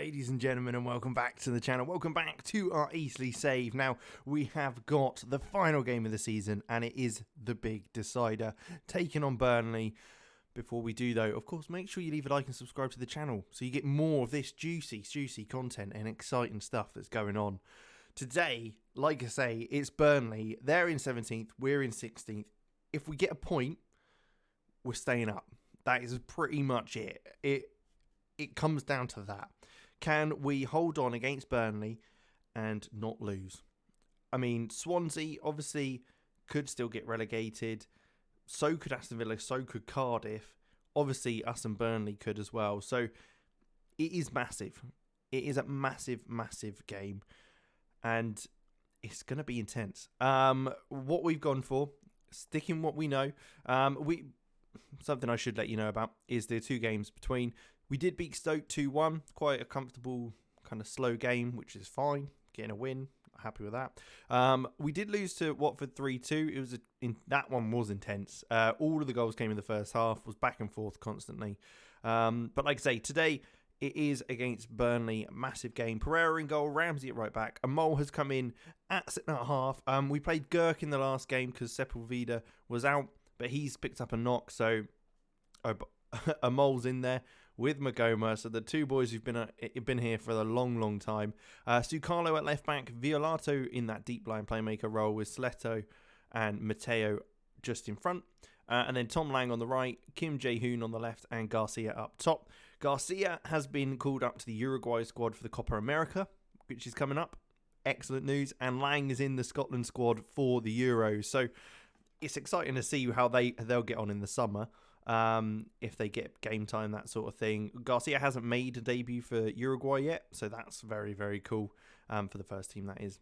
ladies and gentlemen, and welcome back to the channel. Welcome back to our Eastleigh save. Now, we have got the final game of the season, and it is the big decider, taking on Burnley. Before we do, though, of course, make sure you leave a like and subscribe to the channel so you get more of this juicy content and exciting stuff that's going on. Today, like I say, it's Burnley. They're in 17th, we're in 16th. If we get a point, we're staying up. That is pretty much it. It comes down to that. Can we hold on against Burnley and not lose? I mean, Swansea obviously could still get relegated. So could Aston Villa, so could Cardiff. Obviously, us and Burnley could as well. So it is massive. It is a massive game. And it's going to be intense. What we've gone for, sticking what we know. Something I should let you know about is the two games between. We did beat Stoke 2-1, quite a comfortable kind of slow game, which is fine. Getting a win, happy with that. We did lose to Watford 3-2. That one was intense. All of the goals came in the first half, was back and forth constantly. But like I say, today it is against Burnley, a massive game. Pereira in goal, Ramsey at right back. Amol has come in at centre half. We played Girk in the last game because Sepulveda was out, but he's picked up a knock, so Amol's in there with Magoma, so the two boys who've been here for a long time. Sukarlo at left back, Violato in that deep line playmaker role with Sleto and Matteo just in front. And then Tom Lang on the right, Kim Jae-hoon on the left, and Garcia up top. Garcia has been called up to the Uruguay squad for the Copa America, which is coming up. Excellent news. And Lang is in the Scotland squad for the Euros. So it's exciting to see how they'll get on in the summer. If they get game time, that sort of thing. Garcia hasn't made a debut for Uruguay yet, so that's very cool for the first team, that is.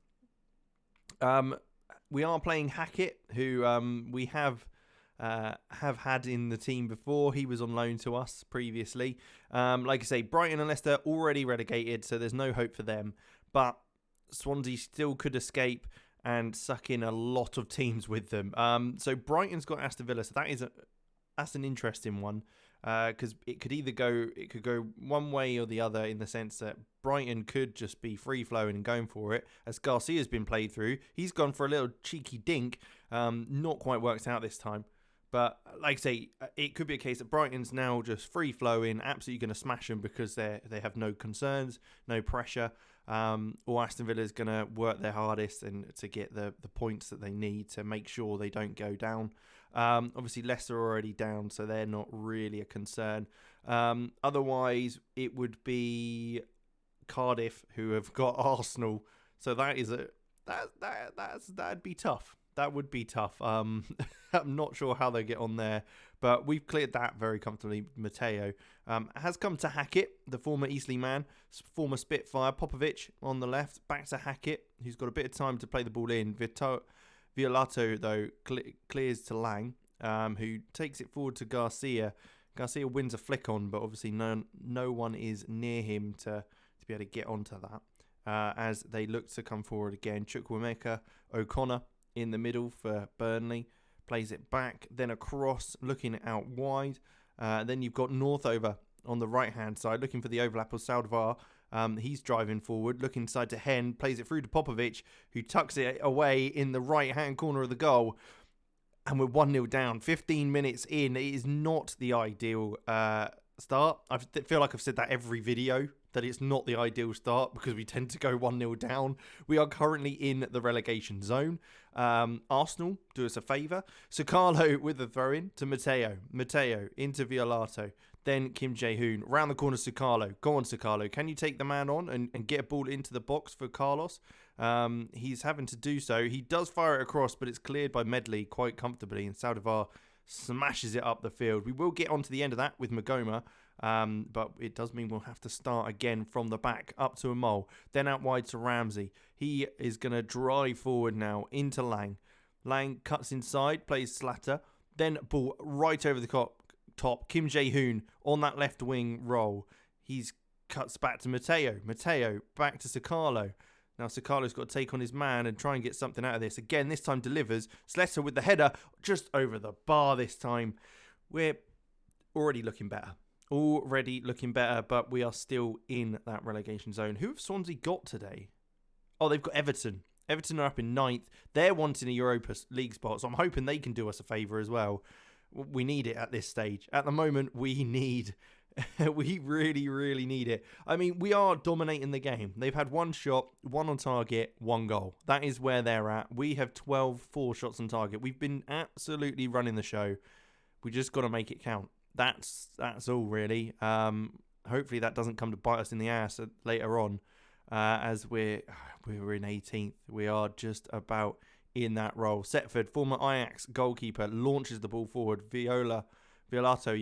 We are playing Hackett, who we have had in the team before. He was on loan to us previously. Like I say, Brighton and Leicester already relegated, so there's no hope for them, but Swansea still could escape and suck in a lot of teams with them. So Brighton's got Aston Villa, so that's an interesting one, because it could go one way or the other, in the sense that Brighton could just be free flowing and going for it, as Garcia's been played through. He's gone for a little cheeky dink, not quite worked out this time. But like I say, it could be a case that Brighton's now just free flowing, absolutely going to smash them because they have no concerns, no pressure. Or Aston Villa is going to work their hardest and to get the points that they need to make sure they don't go down. Obviously, Leicester are already down, so they're not really a concern. Otherwise, it would be Cardiff, who have got Arsenal. So that'd be tough. That would be tough. I'm not sure how they get on there, but we've cleared that very comfortably. Matteo has come to Hackett, the former Eastleigh man, former Spitfire. Popovic on the left, back to Hackett, who's got a bit of time to play the ball in. Violato, though, clears to Lang, who takes it forward to Garcia. Garcia wins a flick on, but obviously no one is near him to be able to get onto that. As they look to come forward again, Chukwuemeka O'Connor in the middle for Burnley, plays it back, then across, looking out wide. Then you've got Northover on the right-hand side, looking for the overlap of Saldivar. He's driving forward, looking side to Hen, plays it through to Popovic, who tucks it away in the right-hand corner of the goal. And we're 1-0 down. 15 minutes in. It is not the ideal start. I feel like I've said that every video, that it's not the ideal start, because we tend to go 1-0 down. We are currently in the relegation zone. Arsenal do us a favour. Sukarlo with the throw-in to Matteo. Matteo into Violato. Then Kim Jae-hoon. Round the corner, Sukarlo. Go on, Sukarlo. Can you take the man on and get a ball into the box for Carlos? He's having to do so. He does fire it across, but it's cleared by Medley quite comfortably, and Saldivar smashes it up the field. We will get onto the end of that with Magoma, but it does mean we'll have to start again from the back, up to Amol, then out wide to Ramsey. He is going to drive forward now into Lang. Lang cuts inside, plays Slatter, then ball right over the top. Kim Jae-hoon on that left wing roll. He's cuts back to Matteo. Matteo back to Sukarlo. Now Sukarlo's got to take on his man and try and get something out of this. Again, this time delivers. Sletter with the header just over the bar this time. We're already looking better. already looking better, but we are still in that relegation zone. Who have Swansea got today? Oh, they've got Everton. Everton are up in 9th. They're wanting a Europa League spot, so I'm hoping they can do us a favour as well. We need it at this stage. At the moment, we need... we really, really need it. I mean, we are dominating the game. They've had 1 shot, 1 on target, 1 goal. That is where they're at. We have 4 shots on target. We've been absolutely running the show. We just got to make it count. That's all, really. Hopefully that doesn't come to bite us in the ass later on, as we're in 18th. We are just about in that role. Setford, former Ajax goalkeeper, launches the ball forward. Violato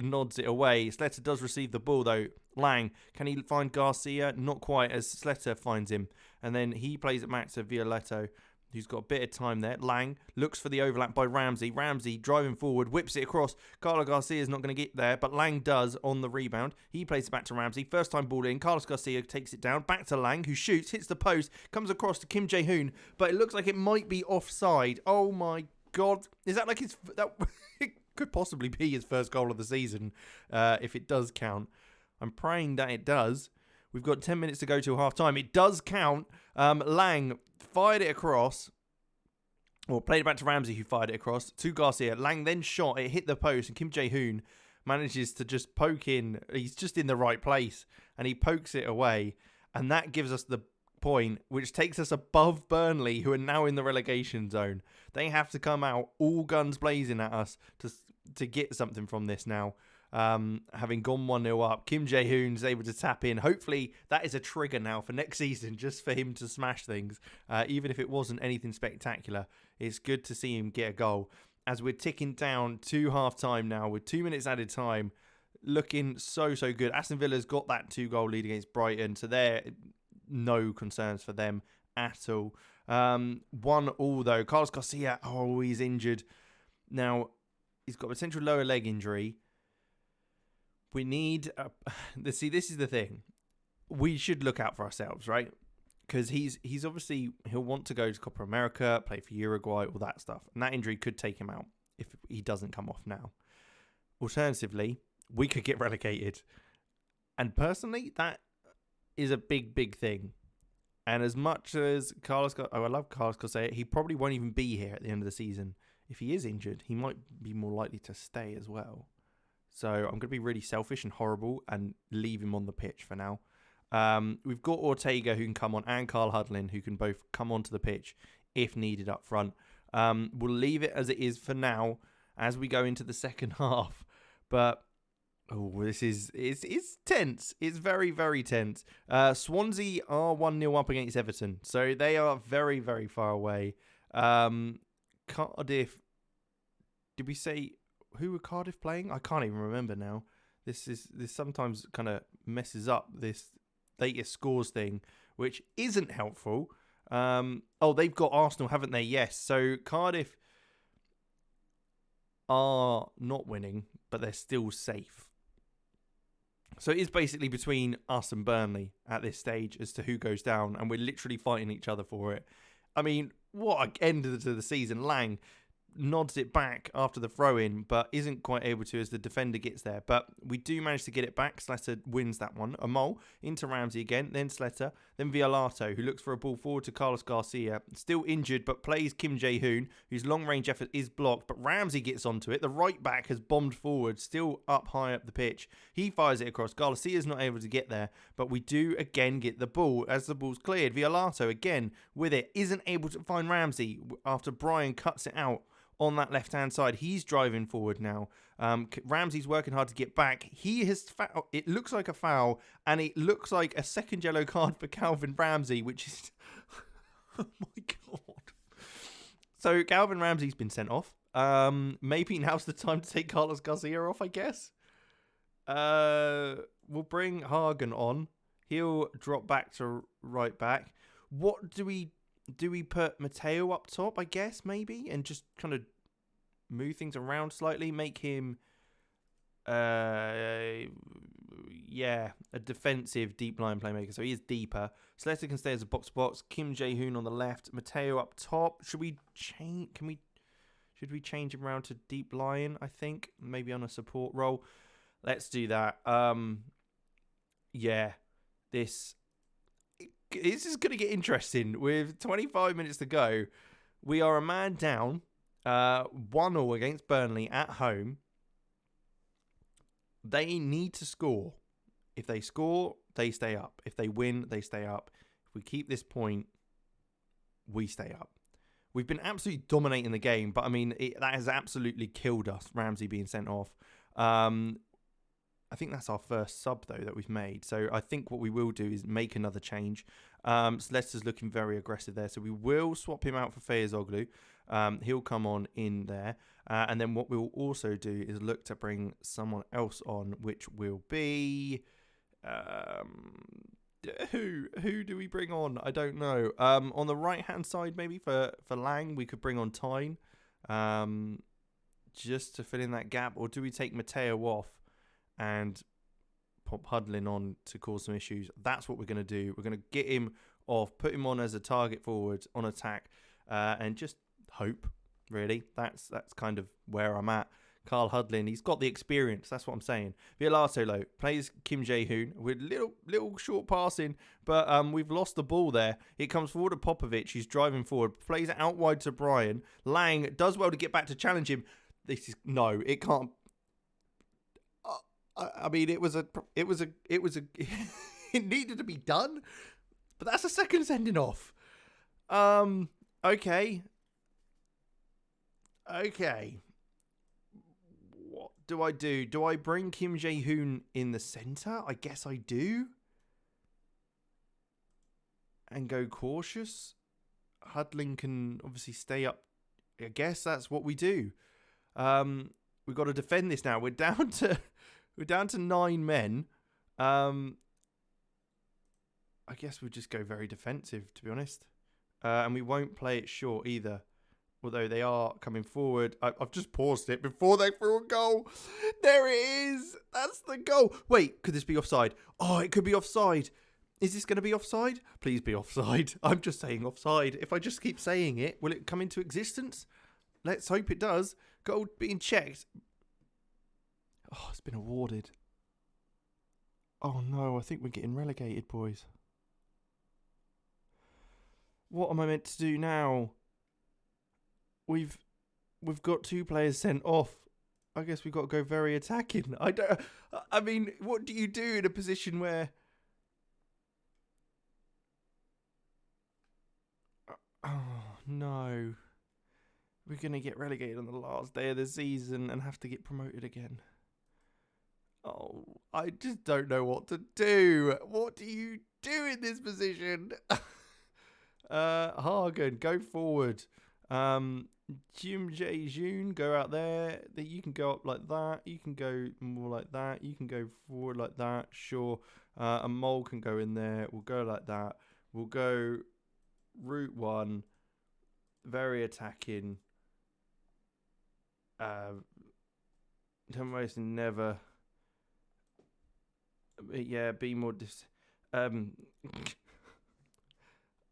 nods it away. Slater does receive the ball though. Lang, can he find Garcia? Not quite, as Slater finds him. And then he plays it back to Violato, who's got a bit of time there. Lang looks for the overlap by Ramsey. Ramsey driving forward, whips it across. Carlos Garcia's not going to get there, but Lang does on the rebound. He plays it back to Ramsey. First time ball in. Carlos Garcia takes it down. Back to Lang, who shoots, hits the post, comes across to Kim Jae-hoon, but it looks like it might be offside. Oh my God. Is that like his... It could possibly be his first goal of the season, if it does count. I'm praying that it does. We've got 10 minutes to go till half-time. It does count. Lang fired it across, or played it back to Ramsey, who fired it across to Garcia. Lang then shot. It hit the post, and Kim Jae-hoon manages to just poke in. He's just in the right place, and he pokes it away, and that gives us the point, which takes us above Burnley, who are now in the relegation zone. They have to come out all guns blazing at us to get something from this now. Having gone 1-0 up, Kim Jae-hoon's able to tap in. Hopefully that is a trigger now for next season, just for him to smash things. Even if it wasn't anything spectacular, it's good to see him get a goal. As we're ticking down to half-time now with 2 minutes added time, looking so good. Aston Villa's got that 2-goal lead against Brighton, so there no concerns for them at all. 1-1 though. Carlos Garcia, he's injured. Now, he's got a potential lower leg injury. We need... see, this is the thing. We should look out for ourselves, right? Because he's obviously... He'll want to go to Copa America, play for Uruguay, all that stuff. And that injury could take him out if he doesn't come off now. Alternatively, we could get relegated. And personally, that is a big thing. And as much as I love Carlos Garcia, he probably won't even be here at the end of the season. If he is injured, he might be more likely to stay as well. So I'm going to be really selfish and horrible and leave him on the pitch for now. We've got Ortega who can come on, and Carl Hudlin who can both come onto the pitch if needed up front. We'll leave it as it is for now as we go into the second half. But this is it's tense. It's very tense. Swansea are 1-0 up against Everton, so they are very far away. Cardiff. Did we say who were Cardiff playing? I can't even remember now. This sometimes kind of messes up this latest scores thing, which isn't helpful. They've got Arsenal, haven't they? Yes. So Cardiff are not winning, but they're still safe. So it is basically between us and Burnley at this stage as to who goes down, and we're literally fighting each other for it. I mean, what an end to the season. Lang nods it back after the throw-in, but isn't quite able to as the defender gets there. But we do manage to get it back. Slater wins that one. Amol into Ramsey again, then Slater, then Violato, who looks for a ball forward to Carlos Garcia. Still injured, but plays Kim Jae-hoon, whose long-range effort is blocked, but Ramsey gets onto it. The right back has bombed forward, still up high up the pitch. He fires it across. Garcia's not able to get there, but we do again get the ball as the ball's cleared. Violato again with it, isn't able to find Ramsey after Brian cuts it out on that left-hand side. He's driving forward now. Ramsey's working hard to get back. He has it looks like a foul, and it looks like a second yellow card for Calvin Ramsey, which is... oh my God. So Calvin Ramsey's been sent off. Maybe now's the time to take Carlos Garcia off, I guess. We'll bring Hagen on. He'll drop back to right back. What do we put Mateo up top, I guess, maybe, and just kind of move things around slightly, make him, a defensive deep line playmaker. So he is deeper. Slater can stay as a box-to-box. Kim Jae-hoon on the left. Mateo up top. Should we change? Should we change him around to deep lying, I think? Maybe on a support role. Let's do that. Yeah. This is going to get interesting. With 25 minutes to go, we are a man down. 1-1 against Burnley at home. They need to score. If they score, they stay up. If they win, they stay up. If we keep this point, we stay up. We've been absolutely dominating the game, but I mean, that has absolutely killed us, Ramsey being sent off. I think that's our first sub, though, that we've made. So I think what we will do is make another change. So Leicester's looking very aggressive there. So we will swap him out for Fayezoglu. He'll come on in there. And then what we'll also do is look to bring someone else on, which will be... Who do we bring on? I don't know. On the right-hand side, maybe for Lang, we could bring on Tyne. Just to fill in that gap. Or do we take Matteo off and pop Hudlin on to cause some issues? That's what we're going to do. We're going to get him off, put him on as a target forward on attack, and just hope, really. That's kind of where I'm at. Carl Hudlin, he's got the experience. That's what I'm saying. Violato, though, plays Kim Jae-hoon with little short passing, but we've lost the ball there. It comes forward to Popovic. He's driving forward, plays it out wide to Brian. Lang does well to get back to challenge him. No, it can't. I mean, it needed to be done, but that's a second sending off. Okay. What do I do? Do I bring Kim Jae-hoon in the centre? I guess I do. And go cautious. Hudlin can obviously stay up. I guess that's what we do. We've got to defend this now. We're down to 9 men. I guess we'll just go very defensive, to be honest. And we won't play it short either. Although they are coming forward. I've just paused it before they threw a goal. There it is. That's the goal. Wait, could this be offside? Oh, it could be offside. Is this going to be offside? Please be offside. I'm just saying offside. If I just keep saying it, will it come into existence? Let's hope it does. Goal being checked. Oh, it's been awarded. Oh no, I think we're getting relegated, boys. What am I meant to do now? We've got 2 players sent off. I guess we've got to go very attacking. I mean, what do you do in a position where... Oh, no. We're going to get relegated on the last day of the season and have to get promoted again. Oh, I just don't know what to do. What do you do in this position? Hagen, go forward. Kim Jae-hoon, go out there. You can go up like that. You can go more like that. You can go forward like that. Sure. A Mole can go in there. We'll go like that. We'll go route 1. Very attacking. Almost never. Yeah, be more...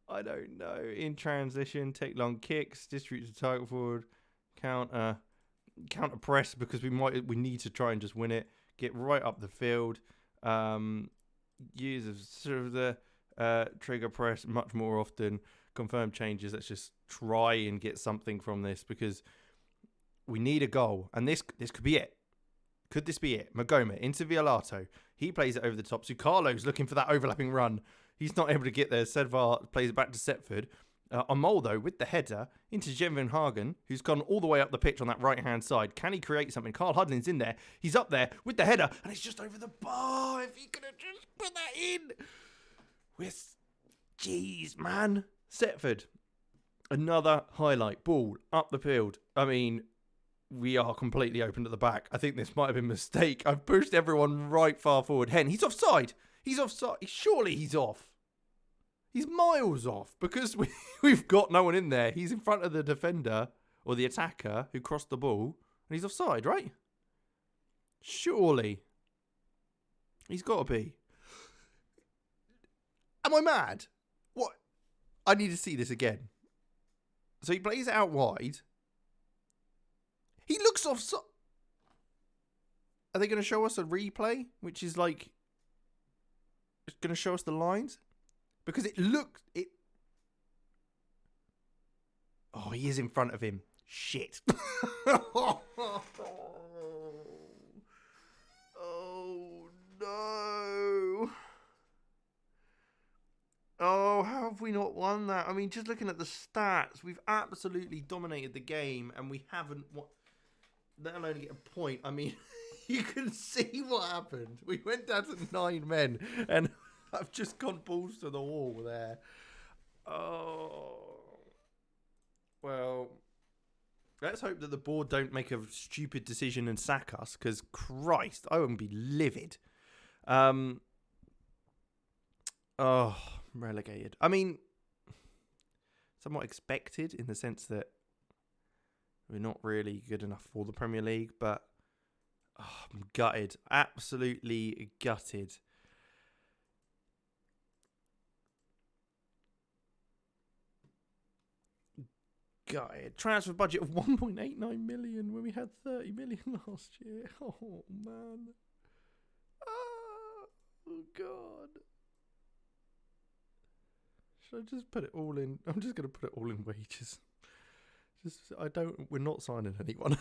I don't know. In transition, take long kicks, distribute to target forward, counter press because we need to try and just win it. Get right up the field. Use of sort of the trigger press much more often. Confirm changes. Let's just try and get something from this because we need a goal, and this could be it. Could this be it? Magoma into Violato. He plays it over the top. Sukarlo's looking for that overlapping run. He's not able to get there. Sedvar plays it back to Setford. Amol, though, with the header into Jenvin Hagen, who's gone all the way up the pitch on that right-hand side. Can he create something? Carl Hudlin's in there. He's up there with the header, and it's just over the bar. If he could have just put that in. Jeez, man. Setford. Another highlight. Ball up the field. I mean... We are completely open at the back. I think this might have been a mistake. I've pushed everyone right far forward. Hen, he's offside. He's offside. Surely he's off. He's miles off because we've got no one in there. He's in front of the defender or the attacker who crossed the ball. And he's offside, right? Surely. He's got to be. Am I mad? What? I need to see this again. So he plays it out wide. He looks off. Are they going to show us a replay, which is like, it's going to show us the lines? Because it looked it. Oh, he is in front of him. Shit. Oh no. Oh, how have we not won that? I mean, just looking at the stats, we've absolutely dominated the game, and we haven't won. Let alone get a point. I mean, you can see what happened. We went down to 9 men, and I've just gone balls to the wall there. Oh. Well, let's hope that the board don't make a stupid decision and sack us, because Christ, I wouldn't be livid. Relegated. I mean, somewhat expected in the sense that we're not really good enough for the Premier League, but I'm gutted. Absolutely gutted. Gutted. Transfer budget of 1.89 million when we had 30 million last year. Oh, man. Oh, God. Should I just put it all in? I'm just going to put it all in wages. We're not signing anyone.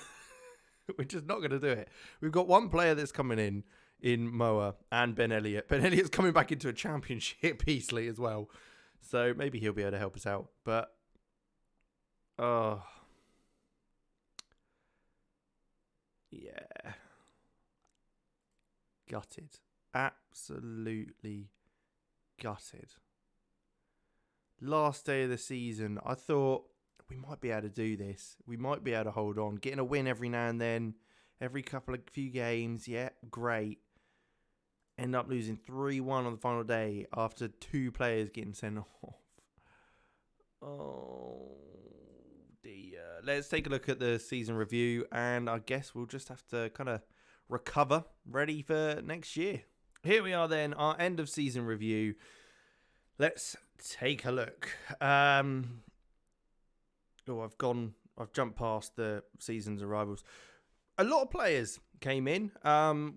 We're just not going to do it. We've got one player that's coming in Moa and Ben Elliott. Ben Elliott's coming back into a championship, Eastleigh as well. So maybe he'll be able to help us out. But, yeah. Gutted. Absolutely gutted. Last day of the season, I thought we might be able to do this. We might be able to hold on. Getting a win every now and then, every few games, yeah, great. End up losing 3-1 on the final day after 2 players getting sent off. Oh, dear. Let's take a look at the season review, and I guess we'll just have to kind of recover, ready for next year. Here we are then, our end of season review. Let's take a look. I've jumped past the season's arrivals. A lot of players came in.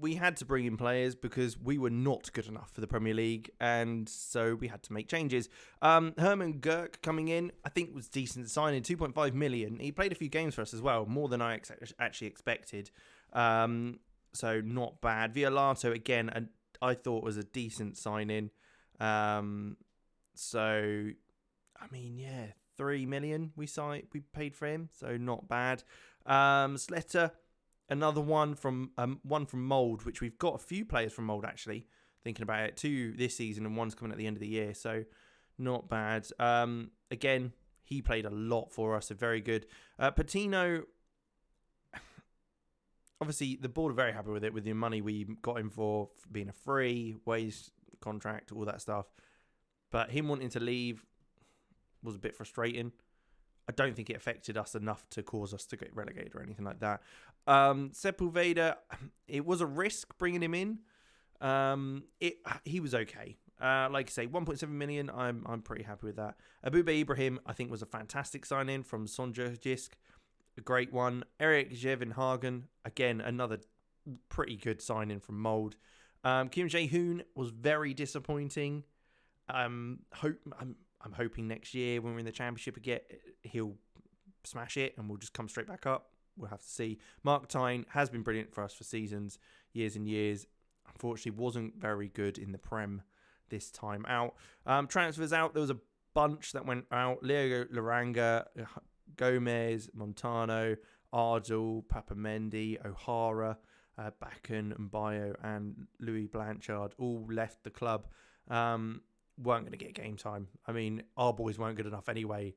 We had to bring in players because we were not good enough for the Premier League, and so we had to make changes. Herman Girk coming in, I think was decent signing, 2.5 million. He played a few games for us as well, more than I actually expected. So not bad. Violato, again, I thought was a decent signing. So, I mean, yeah, 3 million we paid for him, so not bad. Sletter, another one from Mould, which we've got a few players from Mould actually. Thinking about it, 2 this season and 1's coming at the end of the year, so not bad. Again, he played a lot for us, so very good. Patino, obviously the board are very happy with it, with the money we got him for being a free wage contract, all that stuff. But him wanting to leave was a bit frustrating. I don't think it affected us enough to cause us to get relegated or anything like that. Sepulveda, it was a risk bringing him in. He was okay. Like I say, 1.7 million, I'm pretty happy with that. Abube Ibrahim, I think, was a fantastic sign-in from Sonjergisk. A great one. Eric Jevenhagen, again, another pretty good sign-in from Mould. Kim Jae-hoon was very disappointing. I'm hoping next year when we're in the championship again, he'll smash it and we'll just come straight back up. We'll have to see. Mark Tyne has been brilliant for us for seasons, years and years. Unfortunately, wasn't very good in the Prem this time out. Transfers out, there was a bunch that went out. Leo Laranga, Gomez, Montano, Ardell, Papamendi, O'Hara, Bakken, Mbayo, and Louis Blanchard all left the club. Weren't going to get game time. I mean, our boys weren't good enough anyway.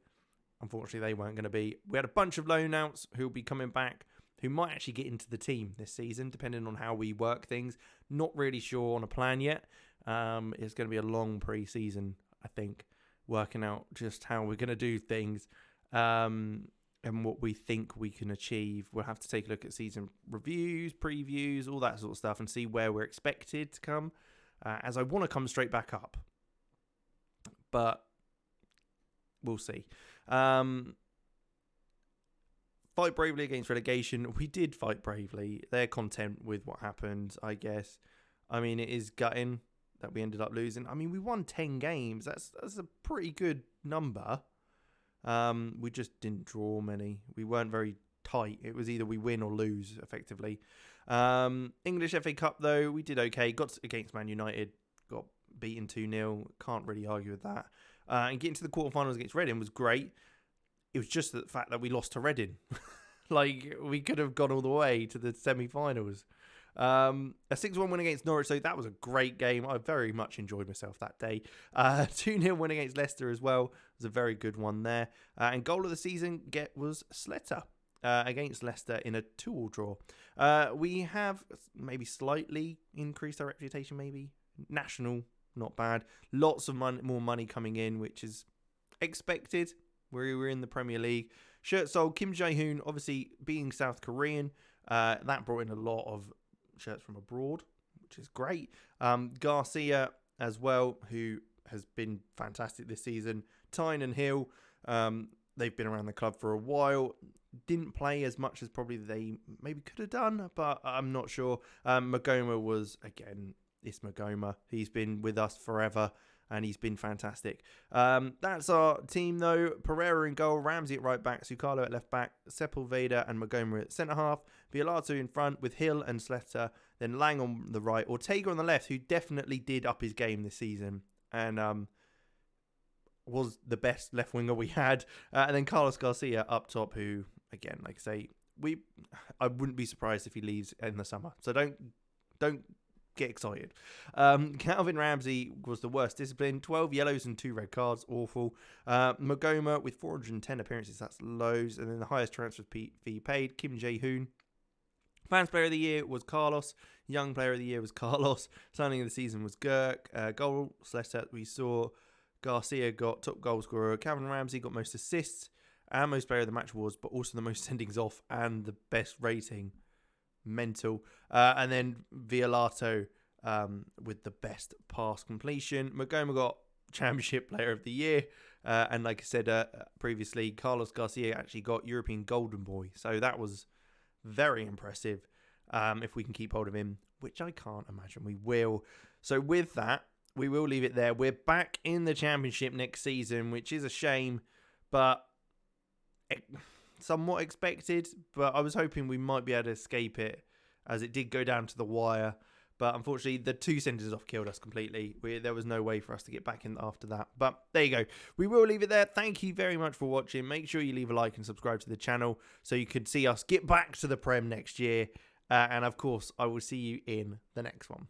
Unfortunately, they weren't going to be. We had a bunch of loan outs who will be coming back, who might actually get into the team this season, depending on how we work things. Not really sure on a plan yet. It's going to be a long pre-season, I think, working out just how we're going to do things and what we think we can achieve. We'll have to take a look at season reviews, previews, all that sort of stuff, and see where we're expected to come, as I want to come straight back up. But we'll see. Fight bravely against relegation. We did fight bravely. They're content with what happened, I guess. I mean, it is gutting that we ended up losing. I mean, we won 10 games. That's a pretty good number. We just didn't draw many. We weren't very tight. It was either we win or lose, effectively. English FA Cup, though, we did okay. Got against Man United. Got beaten 2-0. Can't really argue with that. And getting to the quarterfinals against Reading was great. It was just the fact that we lost to Reading. Like, we could have gone all the way to the semi-finals. A 6-1 win against Norwich, so that was a great game. I very much enjoyed myself that day. 2-0 win against Leicester as well. It was a very good one there. And goal of the season was Slater against Leicester in a 2-2 draw. We have maybe slightly increased our reputation, maybe. National, not bad. Lots of more money coming in, which is expected. We were in the Premier League. Shirt sold. Kim Jae-hoon, obviously being South Korean, that brought in a lot of shirts from abroad, which is great. Garcia as well, who has been fantastic this season. Tyne and Hill, they've been around the club for a while. Didn't play as much as probably they maybe could have done, but I'm not sure. Magoma was, again, it's Magoma. He's been with us forever, and he's been fantastic. That's our team, though. Pereira in goal, Ramsey at right back, Sukalo at left back, Sepulveda and Magoma at centre half, Violato in front with Hill and Slater, then Lang on the right, Ortega on the left, who definitely did up his game this season and was the best left winger we had, and then Carlos Garcia up top, who, again, like I say, I wouldn't be surprised if he leaves in the summer. So don't get excited. Calvin Ramsey was the worst discipline. 12 yellows and 2 red cards. Awful. Magoma with 410 appearances. That's lows. And then the highest transfer fee paid. Kim Jae-hoon. Fans Player of the Year was Carlos. Young Player of the Year was Carlos. Signing of the season was Girk. Goal Slater, we saw Garcia got top goal scorer. Calvin Ramsey got most assists and most player of the match awards, but also the most sendings off and the best rating. Mental. And then Violato with the best pass completion. Magoma got Championship Player of the Year. And like I said previously, Carlos Garcia actually got European Golden Boy. So that was very impressive if we can keep hold of him, which I can't imagine we will. So with that, we will leave it there. We're back in the Championship next season, which is a shame, but somewhat expected, but I was hoping we might be able to escape it, as it did go down to the wire. But unfortunately, the 2 sentences off killed us completely. There was no way for us to get back in after that. But there you go. We will leave it there. Thank you very much for watching. Make sure you leave a like and subscribe to the channel so you can see us get back to the Prem next year. And of course, I will see you in the next one.